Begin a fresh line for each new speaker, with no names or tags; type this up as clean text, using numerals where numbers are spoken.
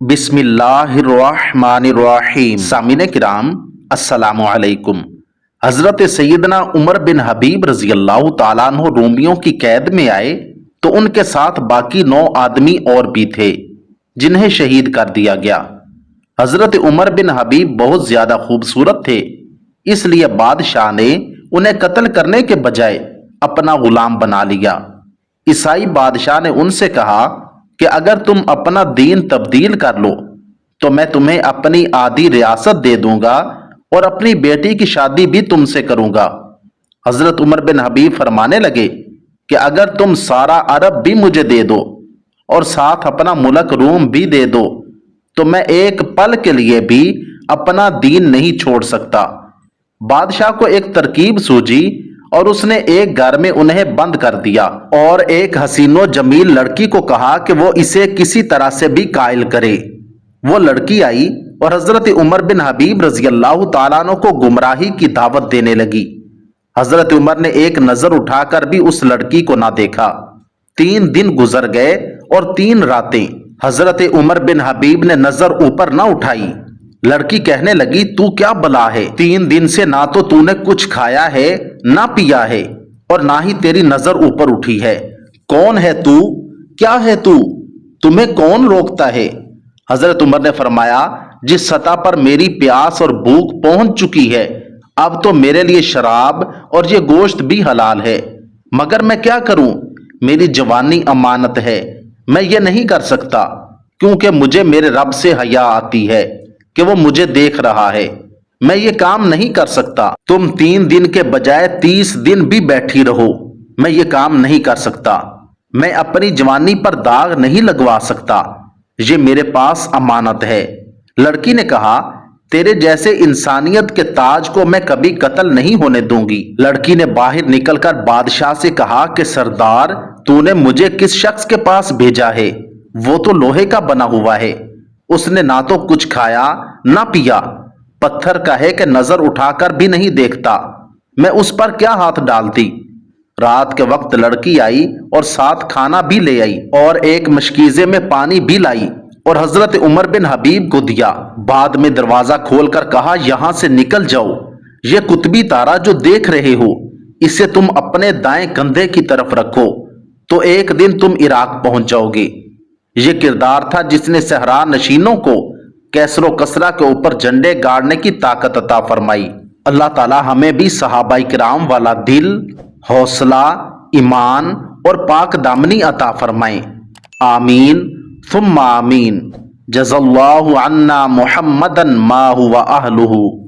बिस्मिल्लाहिर्रहमानिर्रहीम। सामीन किराम, अस्सलामु अलैकुम। हजरत सैयदना उमर बिन हबीब रजी अल्लाह ताला अन्हु रोमियों की कैद में आए तो उनके साथ बाकी 9 आदमी और भी थे जिन्हें शहीद कर दिया गया। हजरत उमर बिन हबीब बहुत ज्यादा खूबसूरत थे, इसलिए बादशाह ने उन्हें कत्ल करने के बजाय अपना गुलाम बना लिया। ईसाई बादशाह ने उनसे कहा कि अगर तुम अपना दीन तब्दील कर लो तो मैं तुम्हें अपनी आधी रियासत दे दूंगा और अपनी बेटी की शादी भी तुमसे करूंगा। हजरत उमर बिन हबीब फरमाने लगे कि अगर तुम सारा अरब भी मुझे दे दो और साथ अपना मुल्क रूम भी दे दो तो मैं एक पल के लिए भी अपना दीन नहीं छोड़ सकता। बादशाह को एक तरकीब सूझी और उसने एक घर में उन्हें बंद कर दिया और एक हसीनो जमील लड़की को कहा कि वो इसे किसी तरह से भी कायल करे। वो लड़की आई और हजरत उमर बिन हबीब रजी अल्लाह ताला अन्हु को गुमराही की दावत देने लगी। हजरत उमर ने एक नजर उठाकर भी उस लड़की को ना देखा। 3 दिन गुजर गए और 3 रातें हजरत उमर बिन हबीब ने नजर ऊपर ना उठाई। लड़की कहने लगी, तू क्या बला है? 3 दिन से ना तो तूने कुछ खाया है ना पिया है और ना ही तेरी नजर ऊपर उठी है। कौन है तू? क्या है तू? तुम्हें कौन रोकता है? हजरत उमर ने फरमाया, जिस सतह पर मेरी प्यास और भूख पहुंच चुकी है अब तो मेरे लिए शराब और ये गोश्त भी हलाल है, मगर मैं क्या करूं? मेरी जवानी अमानत है, मैं ये नहीं कर सकता क्योंकि मुझे मेरे रब से हया आती है कि वो मुझे देख रहा है। मैं ये काम नहीं कर सकता। तुम 3 दिन के बजाय 30 दिन भी बैठी रहो, मैं ये काम नहीं कर सकता। मैं अपनी जवानी पर दाग नहीं लगवा सकता, ये मेरे पास अमानत है। लड़की ने कहा, तेरे जैसे इंसानियत के ताज को मैं कभी कत्ल नहीं होने दूंगी। लड़की ने बाहर निकलकर बादशाह से कहा कि सरदार, तूने मुझे किस शख्स के पास भेजा है? वो तो लोहे का बना हुआ है, उसने ना तो कुछ खाया ना पिया, पत्थर का है कि नजर उठाकर भी नहीं देखता, मैं उस पर क्या हाथ डालती? रात के वक्त लड़की आई और साथ खाना भी ले आई और एक मशकीजे में पानी भी लाई और हजरत उमर बिन हबीब को दिया। बाद में दरवाजा खोलकर कहा, यहां से निकल जाओ। ये कुतबी तारा जो देख रहे हो इसे तुम अपने दाएं कंधे की तरफ रखो तो एक दिन तुम इराक पहुंच जाओगे। ये किरदार था जिसने सहरा नशीनों को कैसरो कसरा के ऊपर झंडे गाड़ने की ताकत अता फरमाई। अल्लाह ताला हमें भी सहाबाई किराम वाला दिल, हौसला, ईमान और पाक दामनी अता फरमाए। आमीन सुम्मा आमीन। जज़ल्लाहु अन्ना मुहम्मदन मा हुवा अहलुहु।